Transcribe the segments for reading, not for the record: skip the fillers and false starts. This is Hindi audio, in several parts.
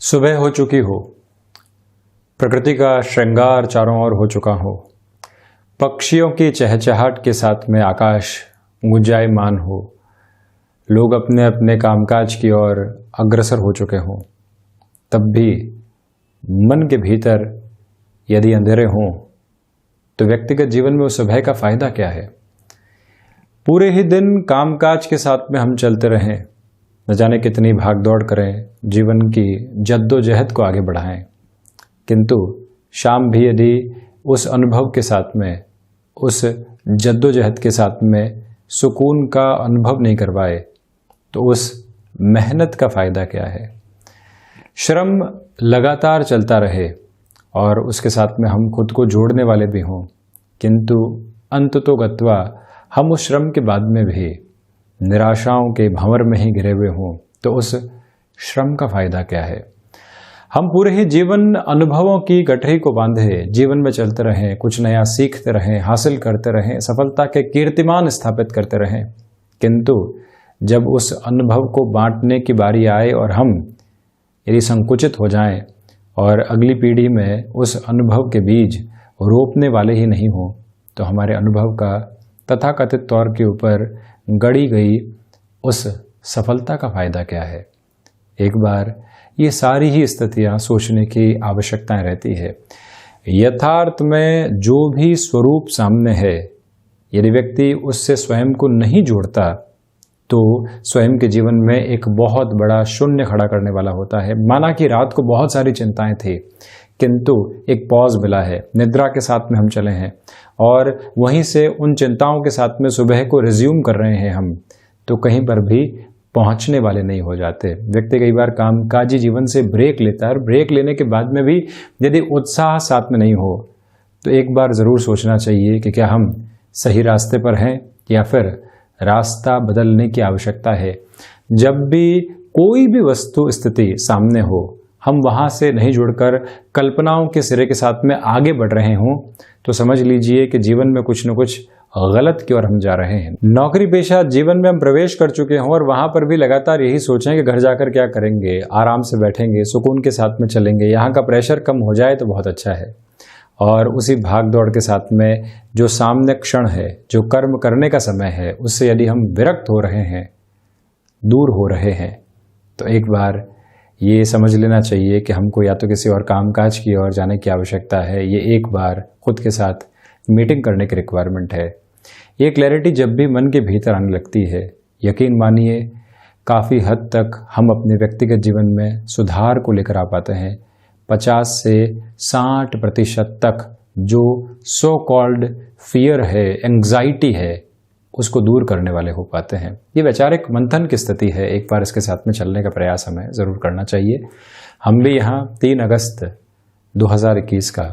सुबह हो चुकी हो, प्रकृति का श्रृंगार चारों ओर हो चुका हो, पक्षियों की चहचहाट के साथ में आकाश गुंजायमान हो, लोग अपने अपने कामकाज की ओर अग्रसर हो चुके हों, तब भी मन के भीतर यदि अंधेरे हों तो व्यक्तिगत जीवन में उस सुबह का फायदा क्या है। पूरे ही दिन कामकाज के साथ में हम चलते रहें, न जाने कितनी भागदौड़ करें, जीवन की जद्दोजहद को आगे बढ़ाएं, किंतु शाम भी यदि उस अनुभव के साथ में, उस जद्दोजहद के साथ में सुकून का अनुभव नहीं करवाए तो उस मेहनत का फायदा क्या है। श्रम लगातार चलता रहे और उसके साथ में हम खुद को जोड़ने वाले भी हों, किंतु अंततोगत्वा हम उस श्रम के बाद में भी निराशाओं के भंवर में ही घिरे हुए हों तो उस श्रम का फायदा क्या है। हम पूरे ही जीवन अनुभवों की गठरी को बांधे जीवन में चलते रहें, कुछ नया सीखते रहें, हासिल करते रहें, सफलता के कीर्तिमान स्थापित करते रहें, किंतु जब उस अनुभव को बांटने की बारी आए और हम यदि संकुचित हो जाएं और अगली पीढ़ी में उस अनुभव के बीज रोपने वाले ही नहीं हो तो हमारे अनुभव का तथाकथित तौर के ऊपर गढ़ी गई उस सफलता का फायदा क्या है। एक बार ये सारी ही स्थितियां सोचने की आवश्यकताएं रहती है। यथार्थ में जो भी स्वरूप सामने है, यदि व्यक्ति उससे स्वयं को नहीं जोड़ता तो स्वयं के जीवन में एक बहुत बड़ा शून्य खड़ा करने वाला होता है। माना कि रात को बहुत सारी चिंताएं थी, किंतु एक पॉज मिला है, निद्रा के साथ में हम चले हैं और वहीं से उन चिंताओं के साथ में सुबह को रिज्यूम कर रहे हैं हम, तो कहीं पर भी पहुंचने वाले नहीं हो जाते। व्यक्ति कई बार कामकाजी जीवन से ब्रेक लेता है और ब्रेक लेने के बाद में भी यदि उत्साह साथ में नहीं हो तो एक बार ज़रूर सोचना चाहिए कि क्या हम सही रास्ते पर हैं या फिर रास्ता बदलने की आवश्यकता है। जब भी कोई भी वस्तु स्थिति सामने हो, हम वहाँ से नहीं जुड़कर कल्पनाओं के सिरे के साथ में आगे बढ़ रहे हों तो समझ लीजिए कि जीवन में कुछ न कुछ गलत की ओर हम जा रहे हैं। नौकरी पेशा जीवन में हम प्रवेश कर चुके हों और वहाँ पर भी लगातार यही सोचें कि घर जाकर क्या करेंगे, आराम से बैठेंगे, सुकून के साथ में चलेंगे, यहाँ का प्रेशर कम हो जाए तो बहुत अच्छा है। और उसी भाग दौड़ के साथ में जो सामने क्षण है, जो कर्म करने का समय है, उससे यदि हम विरक्त हो रहे हैं, दूर हो रहे हैं, तो एक बार ये समझ लेना चाहिए कि हमको या तो किसी और कामकाज की ओर जाने की आवश्यकता है। ये एक बार खुद के साथ मीटिंग करने की रिक्वायरमेंट है। ये क्लैरिटी जब भी मन के भीतर आने लगती है, यकीन मानिए काफ़ी हद तक हम अपने व्यक्तिगत जीवन में सुधार को लेकर आ पाते हैं। 50 से 60% तक जो सो कॉल्ड फियर है, एंग्जाइटी है, उसको दूर करने वाले हो पाते हैं। ये वैचारिक मंथन की स्थिति है, एक बार इसके साथ में चलने का प्रयास हमें ज़रूर करना चाहिए। हम भी यहाँ 3 अगस्त 2021 का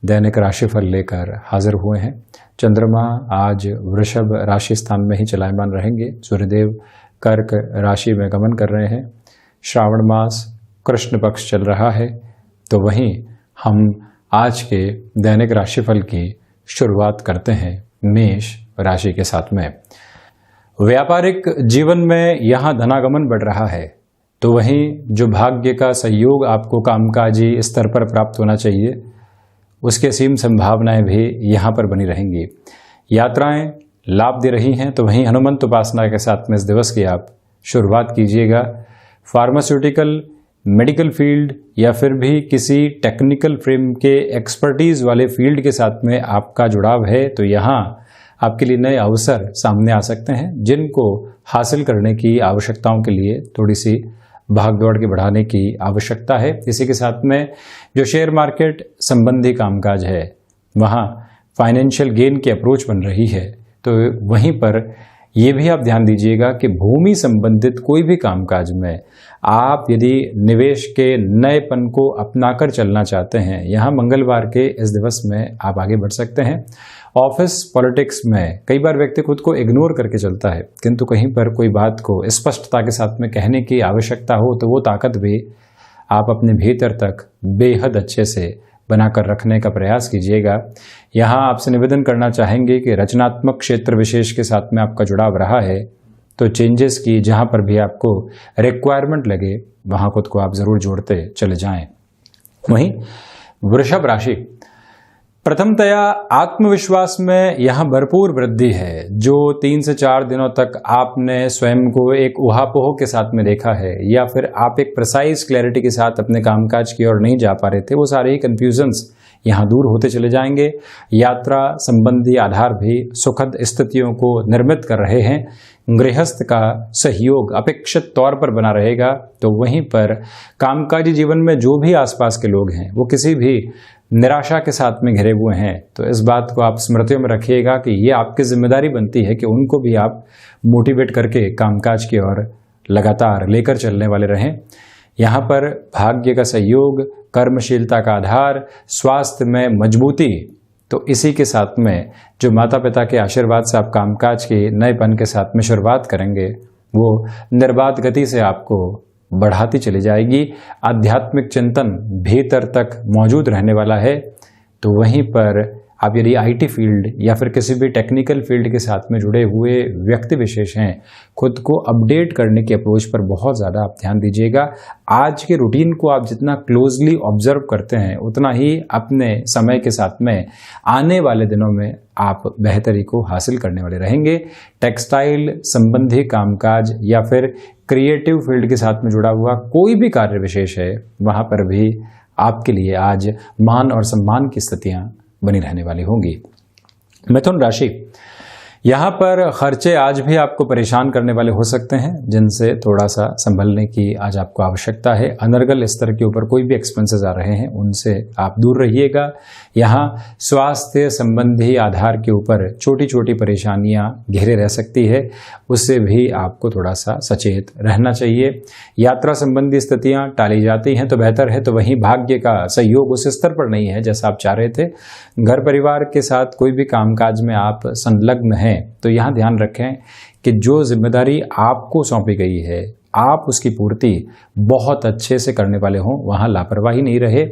दैनिक राशिफल लेकर हाजिर हुए हैं। चंद्रमा आज वृषभ राशि स्थान में ही चलायमान रहेंगे। सूर्यदेव कर्क राशि में गमन कर रहे हैं। श्रावण मास कृष्ण पक्ष चल रहा है। तो वहीं हम आज के दैनिक राशिफल की शुरुआत करते हैं मेष राशि के साथ में। व्यापारिक जीवन में यहाँ धनागमन बढ़ रहा है, तो वहीं जो भाग्य का सहयोग आपको कामकाजी स्तर पर प्राप्त होना चाहिए, उसके असीम संभावनाएं भी यहाँ पर बनी रहेंगी। यात्राएं लाभ दे रही हैं, तो वहीं हनुमंत उपासना के साथ में इस दिवस की आप शुरुआत कीजिएगा। फार्मास्यूटिकल, मेडिकल फील्ड या फिर भी किसी टेक्निकल फ्रेम के एक्सपर्टीज़ वाले फील्ड के साथ में आपका जुड़ाव है तो यहाँ आपके लिए नए अवसर सामने आ सकते हैं, जिनको हासिल करने की आवश्यकताओं के लिए थोड़ी सी भागदौड़ के बढ़ाने की आवश्यकता है। इसी के साथ में जो शेयर मार्केट संबंधी कामकाज है, वहाँ फाइनेंशियल गेन की अप्रोच बन रही है, तो वहीं पर ये भी आप ध्यान दीजिएगा कि भूमि संबंधित कोई भी कामकाज में आप यदि निवेश के नएपन को अपनाकर चलना चाहते हैं, यहाँ मंगलवार के इस दिवस में आप आगे बढ़ सकते हैं। ऑफिस पॉलिटिक्स में कई बार व्यक्ति खुद को इग्नोर करके चलता है, किंतु कहीं पर कोई बात को स्पष्टता के साथ में कहने की आवश्यकता हो तो वो ताकत भी आप अपने भीतर तक बेहद अच्छे से बनाकर रखने का प्रयास कीजिएगा। यहाँ आपसे निवेदन करना चाहेंगे कि रचनात्मक क्षेत्र विशेष के साथ में आपका जुड़ाव रहा है तो चेंजेस की जहां पर भी आपको रिक्वायरमेंट लगे वहां खुद को आप जरूर जोड़ते चले जाएं। वहीं वृषभ राशि, प्रथमतया आत्मविश्वास में यहां भरपूर वृद्धि है। जो 3 से 4 दिनों तक आपने स्वयं को एक ऊहापोह के साथ में देखा है या फिर आप एक प्रिसाइज क्लैरिटी के साथ अपने कामकाज की ओर नहीं जा पा रहे थे, वो सारे ही कंफ्यूजन्स यहाँ दूर होते चले जाएंगे। यात्रा संबंधी आधार भी सुखद स्थितियों को निर्मित कर रहे हैं। गृहस्थ का सहयोग अपेक्षित तौर पर बना रहेगा। तो वहीं पर कामकाजी जीवन में जो भी आसपास के लोग हैं वो किसी भी निराशा के साथ में घिरे हुए हैं, तो इस बात को आप स्मृतियों में रखिएगा कि ये आपकी जिम्मेदारी बनती है कि उनको भी आप मोटिवेट करके कामकाज की ओर लगातार लेकर चलने वाले रहें। यहाँ पर भाग्य का सहयोग, कर्मशीलता का आधार, स्वास्थ्य में मजबूती, तो इसी के साथ में जो माता पिता के आशीर्वाद से आप कामकाज के नएपन के साथ में शुरुआत करेंगे वो निर्बाध गति से आपको बढ़ाती चली जाएगी। आध्यात्मिक चिंतन भीतर तक मौजूद रहने वाला है। तो वहीं पर आप यदि आईटी फील्ड या फिर किसी भी टेक्निकल फील्ड के साथ में जुड़े हुए व्यक्ति विशेष हैं, खुद को अपडेट करने की अप्रोच पर बहुत ज़्यादा आप ध्यान दीजिएगा। आज के रूटीन को आप जितना क्लोजली ऑब्जर्व करते हैं उतना ही अपने समय के साथ में आने वाले दिनों में आप बेहतरी को हासिल करने वाले रहेंगे। टेक्सटाइल संबंधी कामकाज या फिर क्रिएटिव फील्ड के साथ में जुड़ा हुआ कोई भी कार्य विशेष है, वहाँ पर भी आपके लिए आज मान और सम्मान की स्थितियाँ बनी रहने वाली होंगी। मिथुन राशि, यहाँ पर खर्चे आज भी आपको परेशान करने वाले हो सकते हैं, जिनसे थोड़ा सा संभलने की आज आपको आवश्यकता है। अनर्गल स्तर के ऊपर कोई भी एक्सपेंसेस आ रहे हैं उनसे आप दूर रहिएगा। यहाँ स्वास्थ्य संबंधी आधार के ऊपर छोटी छोटी परेशानियाँ घेरे रह सकती है, उससे भी आपको थोड़ा सा सचेत रहना चाहिए। यात्रा संबंधी स्थितियाँ टाली जाती हैं तो बेहतर है, तो वहीं भाग्य का सहयोग उस स्तर पर नहीं है जैसा आप चाह रहे थे। घर परिवार के साथ कोई भी कामकाज में आप संलग्न हैं तो यहाँ ध्यान रखें कि जो जिम्मेदारी आपको सौंपी गई है आप उसकी पूर्ति बहुत अच्छे से करने वाले हों, वहाँ लापरवाही नहीं रहे।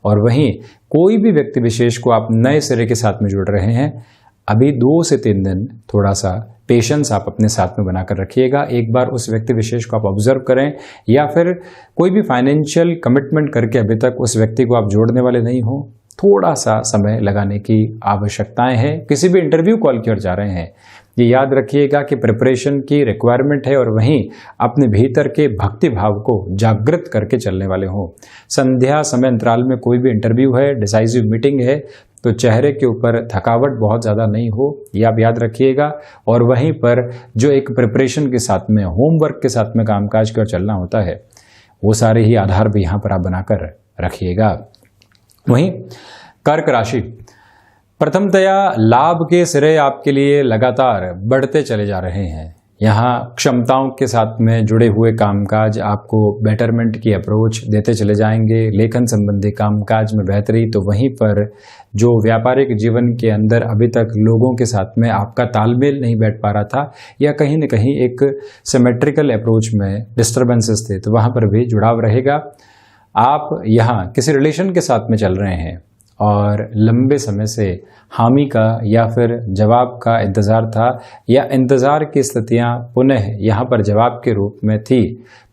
और वहीं कोई भी व्यक्ति विशेष को आप नए सिरे के साथ में जुड़ रहे हैं, अभी 2 से 3 दिन थोड़ा सा पेशेंस आप अपने साथ में बनाकर रखिएगा। एक बार उस व्यक्ति विशेष को आप ऑब्जर्व करें या फिर कोई भी फाइनेंशियल कमिटमेंट करके अभी तक उस व्यक्ति को आप जोड़ने वाले नहीं हो, थोड़ा सा समय लगाने की आवश्यकताएं हैं। किसी भी इंटरव्यू कॉल की ओर जा रहे हैं, ये याद रखिएगा कि प्रिपरेशन की रिक्वायरमेंट है और वहीं अपने भीतर के भक्ति भाव को जागृत करके चलने वाले हों। संध्या समय अंतराल में कोई भी इंटरव्यू है, डिसाइसिव मीटिंग है, तो चेहरे के ऊपर थकावट बहुत ज़्यादा नहीं हो, ये आप याद रखिएगा। और वहीं पर जो एक प्रिपरेशन के साथ में, होमवर्क के साथ में कामकाज की ओर चलना होता है, वो सारे ही आधार भी यहाँ पर आप बनाकर रखिएगा। वहीं कर्क राशि, प्रथमतया लाभ के सिरे आपके लिए लगातार बढ़ते चले जा रहे हैं। यहाँ क्षमताओं के साथ में जुड़े हुए कामकाज आपको बेटरमेंट की अप्रोच देते चले जाएंगे। लेखन संबंधी कामकाज में बेहतरी, तो वहीं पर जो व्यापारिक जीवन के अंदर अभी तक लोगों के साथ में आपका तालमेल नहीं बैठ पा रहा था या कहीं न कहीं एक सिमेट्रिकल अप्रोच में डिस्टर्बेंसेस थे, तो वहाँ पर भी जुड़ाव रहेगा। आप यहाँ किसी रिलेशन के साथ में चल रहे हैं और लंबे समय से हामी का या फिर जवाब का इंतज़ार था या इंतज़ार की स्थितियाँ पुनः यहाँ पर जवाब के रूप में थी,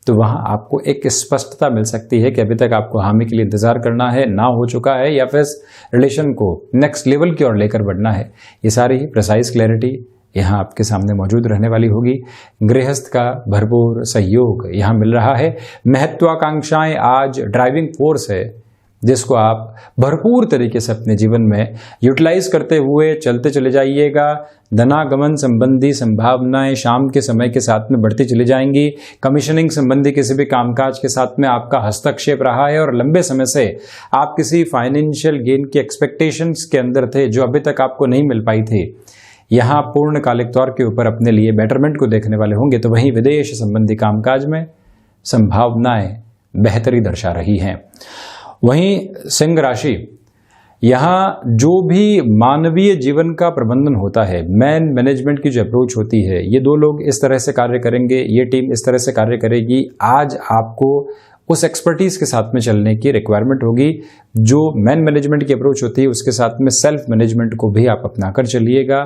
तो वहाँ आपको एक स्पष्टता मिल सकती है कि अभी तक आपको हामी के लिए इंतज़ार करना है, ना हो चुका है, या फिर रिलेशन को नेक्स्ट लेवल की ओर लेकर बढ़ना है। ये सारी ही प्रिसाइज क्लैरिटी यहाँ आपके सामने मौजूद रहने वाली होगी। गृहस्थ का भरपूर सहयोग यहाँ मिल रहा है। महत्वाकांक्षाएं आज ड्राइविंग फोर्स है जिसको आप भरपूर तरीके से अपने जीवन में यूटिलाइज करते हुए चलते चले जाइएगा। धनागमन संबंधी संभावनाएं शाम के समय के साथ में बढ़ती चली जाएंगी। कमीशनिंग संबंधी किसी भी कामकाज के साथ में आपका हस्तक्षेप रहा है और लंबे समय से आप किसी फाइनेंशियल गेन की एक्सपेक्टेशंस के अंदर थे जो अभी तक आपको नहीं मिल पाई थी, यहाँ पूर्णकालिक तौर के ऊपर अपने लिए बेटरमेंट को देखने वाले होंगे। तो वहीं विदेश संबंधी कामकाज में संभावनाएं बेहतरी दर्शा रही हैं। वहीं सिंह राशि, यहाँ जो भी मानवीय जीवन का प्रबंधन होता है, मैनेजमेंट की जो अप्रोच होती है, ये 2 लोग इस तरह से कार्य करेंगे, ये टीम इस तरह से कार्य करेगी। आज आपको उस एक्सपर्टीज के साथ में चलने की रिक्वायरमेंट होगी। जो मैन मैनेजमेंट की अप्रोच होती है उसके साथ में सेल्फ मैनेजमेंट को भी आप अपनाकर चलिएगा।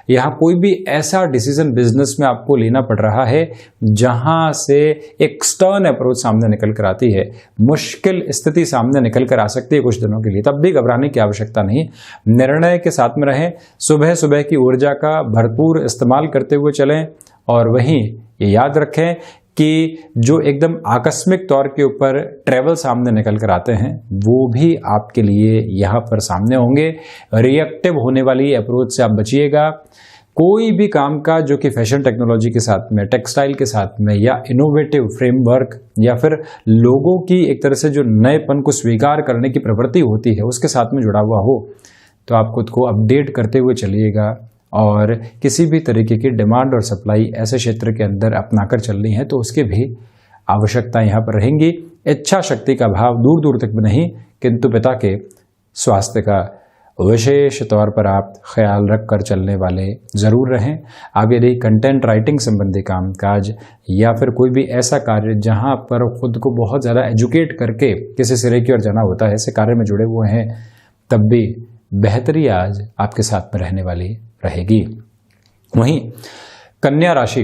यहाँ कोई भी ऐसा डिसीजन बिजनेस में आपको लेना पड़ रहा है जहां से एक्सटर्न अप्रोच सामने निकल कर आती है, मुश्किल स्थिति सामने निकल कर आ सकती है कुछ दिनों के लिए, तब भी घबराने की आवश्यकता नहीं। निर्णय के साथ में रहें, सुबह सुबह की ऊर्जा का भरपूर इस्तेमाल करते हुए चलें और वहीं ये याद रखें कि जो एकदम आकस्मिक तौर के ऊपर ट्रैवल सामने निकल कर आते हैं वो भी आपके लिए यहाँ पर सामने होंगे। रिएक्टिव होने वाली अप्रोच से आप बचिएगा। कोई भी काम का जो कि फैशन टेक्नोलॉजी के साथ में, टेक्सटाइल के साथ में, या इनोवेटिव फ्रेमवर्क, या फिर लोगों की एक तरह से जो नएपन को स्वीकार करने की प्रवृत्ति होती है उसके साथ में जुड़ा हुआ हो, तो आप खुद को अपडेट करते हुए चलिएगा। और किसी भी तरीके की डिमांड और सप्लाई ऐसे क्षेत्र के अंदर अपनाकर चलनी है तो उसकी भी आवश्यकता यहाँ पर रहेंगी। इच्छा शक्ति का भाव दूर दूर तक भी नहीं, किंतु पिता के स्वास्थ्य का विशेष तौर पर आप ख्याल रख कर चलने वाले ज़रूर रहें। आप यदि कंटेंट राइटिंग संबंधी काम काज या फिर कोई भी ऐसा कार्य जहाँ पर खुद को बहुत ज़्यादा एजुकेट करके किसी सिरे की ओर जाना होता है, ऐसे कार्य में जुड़े हुए हैं, तब भी बेहतरी आज आपके साथ में रहने वाली रहेगी। वहीं कन्या राशि,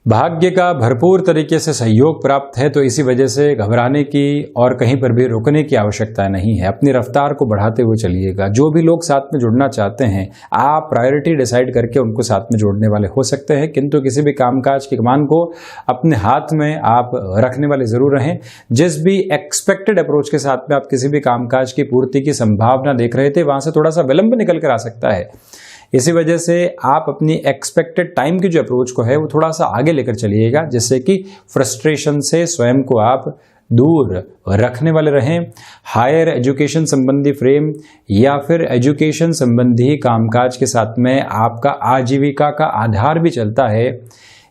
भाग्य का भरपूर तरीके से सहयोग प्राप्त है, तो इसी वजह से घबराने की और कहीं पर भी रुकने की आवश्यकता नहीं है। अपनी रफ्तार को बढ़ाते हुए चलिएगा। जो भी लोग साथ में जुड़ना चाहते हैं आप प्रायोरिटी डिसाइड करके उनको साथ में जोड़ने वाले हो सकते हैं, किंतु किसी भी कामकाज की कमान को अपने हाथ में आप रखने वाले जरूर रहें। जिस भी एक्सपेक्टेड अप्रोच के साथ में आप किसी भी कामकाज की पूर्ति की संभावना देख रहे थे वहां से थोड़ा सा विलंब निकल कर आ सकता है। इसी वजह से आप अपनी एक्सपेक्टेड टाइम की जो अप्रोच को है वो थोड़ा सा आगे लेकर चलिएगा, जिससे कि फ्रस्ट्रेशन से स्वयं को आप दूर रखने वाले रहें। हायर एजुकेशन संबंधी फ्रेम या फिर एजुकेशन संबंधी कामकाज के साथ में आपका आजीविका का आधार भी चलता है।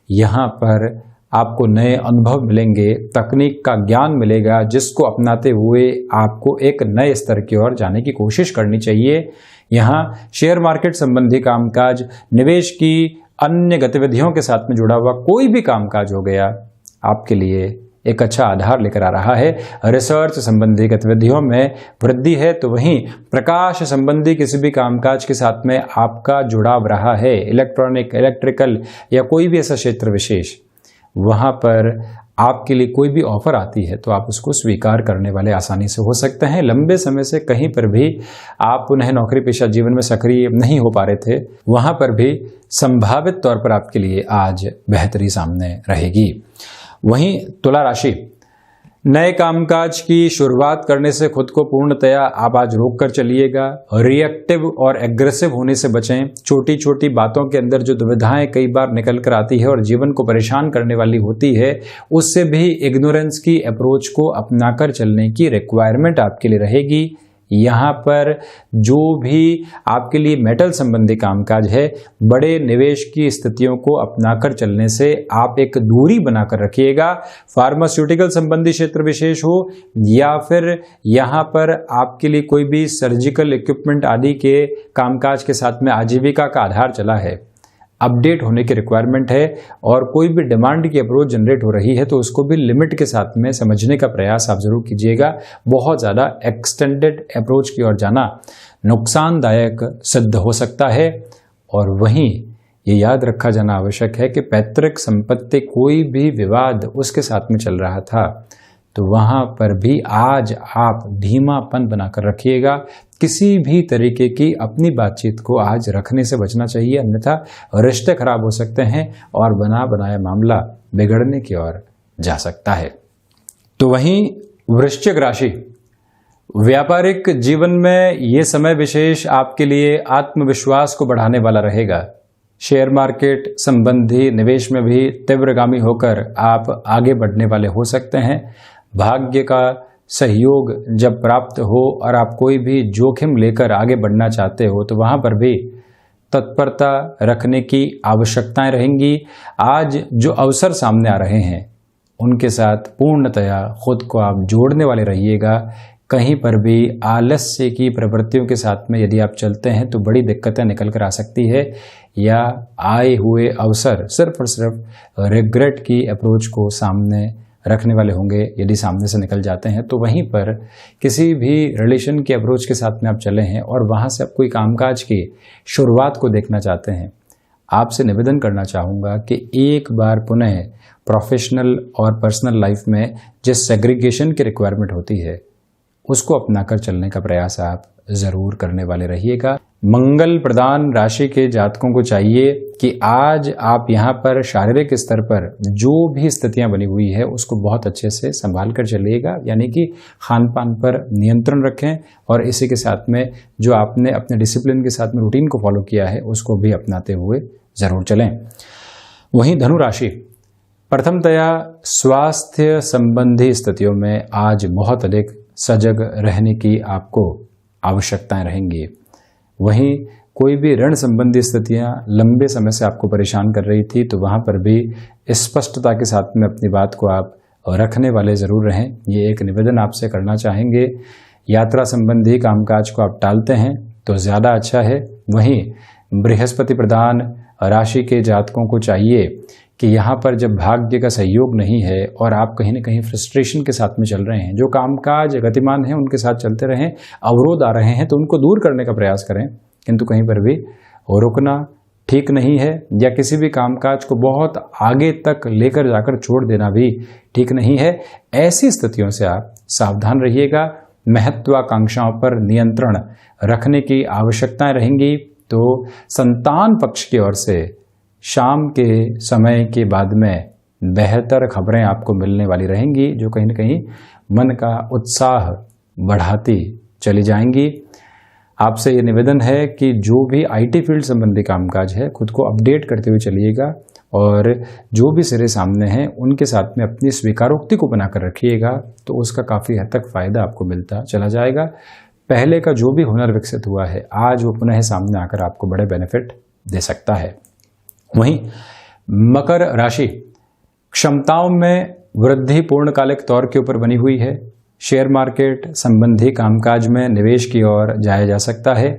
यहाँ पर आपको नए अनुभव मिलेंगे, तकनीक का ज्ञान मिलेगा, जिसको अपनाते हुए आपको एक नए स्तर की ओर जाने की कोशिश करनी चाहिए। यहाँ शेयर मार्केट संबंधी कामकाज, निवेश की अन्य गतिविधियों के साथ में जुड़ा हुआ कोई भी कामकाज हो गया, आपके लिए एक अच्छा आधार लेकर आ रहा है। रिसर्च संबंधी गतिविधियों में वृद्धि है, तो वहीं प्रकाश संबंधी किसी भी कामकाज के साथ में आपका जुड़ाव रहा है, इलेक्ट्रॉनिक, इलेक्ट्रिकल या कोई भी ऐसा क्षेत्र विशेष, वहाँ पर आपके लिए कोई भी ऑफर आती है तो आप उसको स्वीकार करने वाले आसानी से हो सकते हैं। लंबे समय से कहीं पर भी आप पुनः नौकरी पेशा जीवन में सक्रिय नहीं हो पा रहे थे, वहाँ पर भी संभावित तौर पर आपके लिए आज बेहतरी सामने रहेगी। वहीं तुला राशि, नए कामकाज की शुरुआत करने से खुद को पूर्णतया आप आज रोक कर चलिएगा। रिएक्टिव और एग्रेसिव होने से बचें। छोटी छोटी बातों के अंदर जो दुविधाएं कई बार निकल कर आती है और जीवन को परेशान करने वाली होती है, उससे भी इग्नोरेंस की अप्रोच को अपनाकर चलने की रिक्वायरमेंट आपके लिए रहेगी। यहाँ पर जो भी आपके लिए मेटल संबंधी कामकाज है, बड़े निवेश की स्थितियों को अपनाकर चलने से आप एक दूरी बनाकर रखिएगा। फार्मास्यूटिकल संबंधी क्षेत्र विशेष हो या फिर यहाँ पर आपके लिए कोई भी सर्जिकल इक्विपमेंट आदि के कामकाज के साथ में आजीविका का आधार चला है, अपडेट होने की रिक्वायरमेंट है। और कोई भी डिमांड की अप्रोच जनरेट हो रही है तो उसको भी लिमिट के साथ में समझने का प्रयास आप जरूर कीजिएगा। बहुत ज़्यादा एक्सटेंडेड अप्रोच की ओर जाना नुकसानदायक सिद्ध हो सकता है। और वहीं ये याद रखा जाना आवश्यक है कि पैतृक संपत्ति, कोई भी विवाद उसके साथ में चल रहा था तो वहाँ पर भी आज आप धीमापन बनाकर रखिएगा। किसी भी तरीके की अपनी बातचीत को आज रखने से बचना चाहिए, अन्यथा रिश्ते खराब हो सकते हैं और बना बनाया मामला बिगड़ने की ओर जा सकता है। तो वहीं वृश्चिक राशि, व्यापारिक जीवन में ये समय विशेष आपके लिए आत्मविश्वास को बढ़ाने वाला रहेगा। शेयर मार्केट संबंधी निवेश में भी तीव्रगामी होकर आप आगे बढ़ने वाले हो सकते हैं। भाग्य का सहयोग जब प्राप्त हो और आप कोई भी जोखिम लेकर आगे बढ़ना चाहते हो तो वहाँ पर भी तत्परता रखने की आवश्यकताएं रहेंगी। आज जो अवसर सामने आ रहे हैं उनके साथ पूर्णतया खुद को आप जोड़ने वाले रहिएगा। कहीं पर भी आलस्य की प्रवृत्तियों के साथ में यदि आप चलते हैं तो बड़ी दिक्कतें निकल कर आ सकती है, या आए हुए अवसर सिर्फ और सिर्फ रिग्रेट की अप्रोच को सामने रखने वाले होंगे, यदि सामने से निकल जाते हैं तो वहीं पर किसी भी रिलेशन के अप्रोच के साथ में आप चले हैं और वहाँ से आप कोई कामकाज की शुरुआत को देखना चाहते हैं, आपसे निवेदन करना चाहूँगा कि एक बार पुनः प्रोफेशनल और पर्सनल लाइफ में जिस सेग्रीगेशन की रिक्वायरमेंट होती है उसको अपनाकर चलने का प्रयास आप जरूर करने वाले रहिएगा। मंगल प्रधान राशि के जातकों को चाहिए कि आज आप यहाँ पर शारीरिक स्तर पर जो भी स्थितियां बनी हुई है उसको बहुत अच्छे से संभाल कर चलिएगा, यानी कि खान पान पर नियंत्रण रखें और इसी के साथ में जो आपने अपने डिसिप्लिन के साथ में रूटीन को फॉलो किया है उसको भी अपनाते हुए जरूर चलें। वहीं धनु राशि, प्रथमतया स्वास्थ्य संबंधी स्थितियों में आज बहुत अधिक सजग रहने की आपको आवश्यकताएं रहेंगी। वहीं कोई भी ऋण संबंधी स्थितियां लंबे समय से आपको परेशान कर रही थी तो वहां पर भी स्पष्टता के साथ में अपनी बात को आप रखने वाले जरूर रहें, ये एक निवेदन आपसे करना चाहेंगे। यात्रा संबंधी कामकाज को आप टालते हैं तो ज़्यादा अच्छा है। वहीं बृहस्पति प्रधान राशि के जातकों को चाहिए कि यहाँ पर जब भाग्य का सहयोग नहीं है और आप कहीं न कहीं फ्रस्ट्रेशन के साथ में चल रहे हैं, जो कामकाज गतिमान हैं उनके साथ चलते रहें, अवरोध आ रहे हैं तो उनको दूर करने का प्रयास करें, किंतु कहीं पर भी रुकना ठीक नहीं है या किसी भी कामकाज को बहुत आगे तक लेकर जाकर छोड़ देना भी ठीक नहीं है। ऐसी स्थितियों से आप सावधान रहिएगा। महत्वाकांक्षाओं पर नियंत्रण रखने की आवश्यकताएं रहेंगी। तो संतान पक्ष की ओर से शाम के समय के बाद में बेहतर खबरें आपको मिलने वाली रहेंगी, जो कहीं न कहीं मन का उत्साह बढ़ाती चली जाएंगी। आपसे ये निवेदन है कि जो भी आईटी फील्ड संबंधी कामकाज है खुद को अपडेट करते हुए चलिएगा और जो भी सिरे सामने हैं उनके साथ में अपनी स्वीकारोक्ति को बनाकर रखिएगा, तो उसका काफ़ी हद तक फ़ायदा आपको मिलता चला जाएगा। पहले का जो भी हुनर विकसित हुआ है आज वो पुनः सामने आकर आपको बड़े बेनिफिट दे सकता है। वहीं मकर राशि, क्षमताओं में वृद्धि पूर्णकालिक तौर के ऊपर बनी हुई है। शेयर मार्केट संबंधी कामकाज में निवेश की ओर जाया जा सकता है।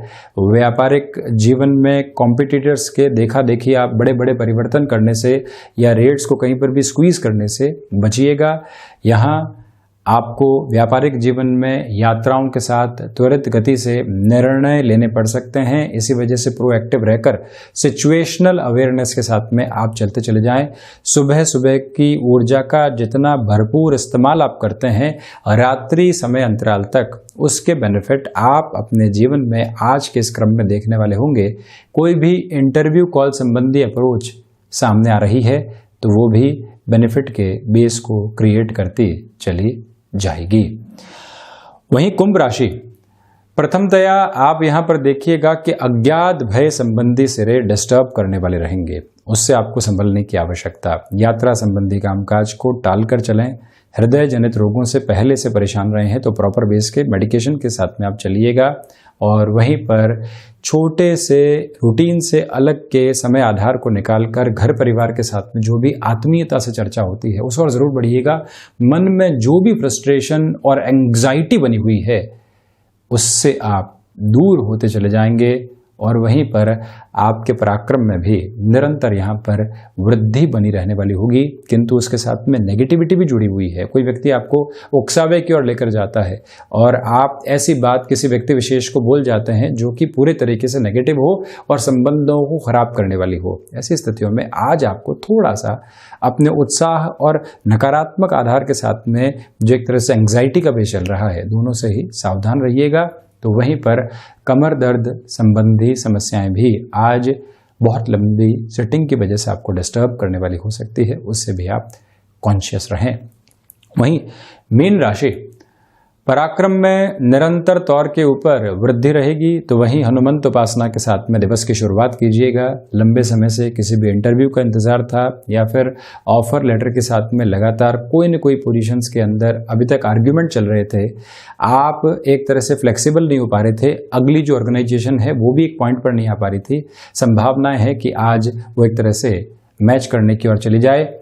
व्यापारिक जीवन में कॉम्पिटिटर्स के देखा देखी आप बड़े बड़े परिवर्तन करने से या रेट्स को कहीं पर भी स्क्वीज करने से बचिएगा। यहाँ आपको व्यापारिक जीवन में यात्राओं के साथ त्वरित गति से निर्णय लेने पड़ सकते हैं। इसी वजह से प्रोएक्टिव रहकर सिचुएशनल अवेयरनेस के साथ में आप चलते चले जाएं। सुबह सुबह की ऊर्जा का जितना भरपूर इस्तेमाल आप करते हैं रात्रि समय अंतराल तक, उसके बेनिफिट आप अपने जीवन में आज के इस क्रम में देखने वाले होंगे। कोई भी इंटरव्यू कॉल संबंधी अप्रोच सामने आ रही है तो वो भी बेनिफिट के बेस को क्रिएट करती चली जाएगी। वहीं कुंभ राशि, प्रथमतया आप यहां पर देखिएगा कि अज्ञात भय संबंधी सिरे डिस्टर्ब करने वाले रहेंगे, उससे आपको संभलने की आवश्यकता। यात्रा संबंधी कामकाज को टालकर चलें। हृदय जनित रोगों से पहले से परेशान रहे हैं तो प्रॉपर बेस के मेडिकेशन के साथ में आप चलिएगा। और वहीं पर छोटे से रूटीन से अलग के समय आधार को निकालकर घर परिवार के साथ में जो भी आत्मीयता से चर्चा होती है उस और ज़रूर बढ़िएगा। मन में जो भी फ्रस्ट्रेशन और एंग्जाइटी बनी हुई है उससे आप दूर होते चले जाएंगे और वहीं पर आपके पराक्रम में भी निरंतर यहाँ पर वृद्धि बनी रहने वाली होगी, किंतु उसके साथ में नेगेटिविटी भी जुड़ी हुई है। कोई व्यक्ति आपको उकसावे की ओर लेकर जाता है और आप ऐसी बात किसी व्यक्ति विशेष को बोल जाते हैं जो कि पूरे तरीके से नेगेटिव हो और संबंधों को खराब करने वाली हो। ऐसी स्थितियों में आज आपको थोड़ा सा अपने उत्साह और नकारात्मक आधार के साथ में जो एक तरह से एंग्जाइटी का भी चल रहा है, दोनों से ही सावधान रहिएगा। तो वहीं पर कमर दर्द संबंधी समस्याएं भी आज बहुत लंबी सिटिंग की वजह से आपको डिस्टर्ब करने वाली हो सकती है, उससे भी आप कॉन्शियस रहें। वहीं मीन राशि, पराक्रम में निरंतर तौर के ऊपर वृद्धि रहेगी, तो वहीं हनुमंत उपासना के साथ में दिवस की शुरुआत कीजिएगा। लंबे समय से किसी भी इंटरव्यू का इंतजार था या फिर ऑफर लेटर के साथ में लगातार कोई न कोई पोजीशंस के अंदर अभी तक आर्ग्यूमेंट चल रहे थे, आप एक तरह से फ्लेक्सिबल नहीं हो पा रहे थे, अगली जो ऑर्गेनाइजेशन है वो भी एक पॉइंट पर नहीं आ पा रही थी, संभावना है कि आज वो एक तरह से मैच करने की ओर चली जाए।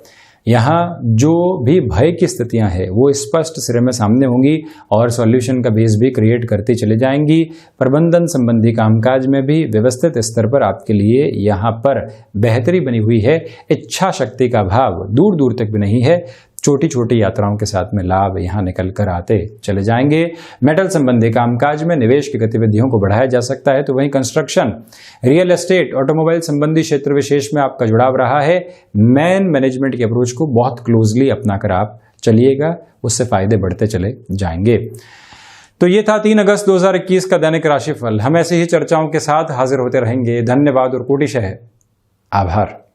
यहाँ जो भी भय की स्थितियां हैं वो स्पष्ट सिरे में सामने होंगी और सॉल्यूशन का बेस भी क्रिएट करती चली जाएंगी। प्रबंधन संबंधी कामकाज में भी व्यवस्थित स्तर पर आपके लिए यहाँ पर बेहतरी बनी हुई है। इच्छा शक्ति का भाव दूर दूर तक भी नहीं है। छोटी छोटी यात्राओं के साथ में लाभ यहाँ निकल कर आते चले जाएंगे। मेटल संबंधी कामकाज में निवेश की गतिविधियों को बढ़ाया जा सकता है, तो वहीं कंस्ट्रक्शन, रियल एस्टेट, ऑटोमोबाइल संबंधी क्षेत्र विशेष में आपका जुड़ाव रहा है। मैनेजमेंट की अप्रोच को बहुत क्लोजली अपना कर आप चलिएगा, उससे फायदे बढ़ते चले जाएंगे। तो ये था 3 अगस्त 2021 का दैनिक राशिफल। हम ऐसे ही चर्चाओं के साथ हाजिर होते रहेंगे। धन्यवाद और कोटिशः आभार।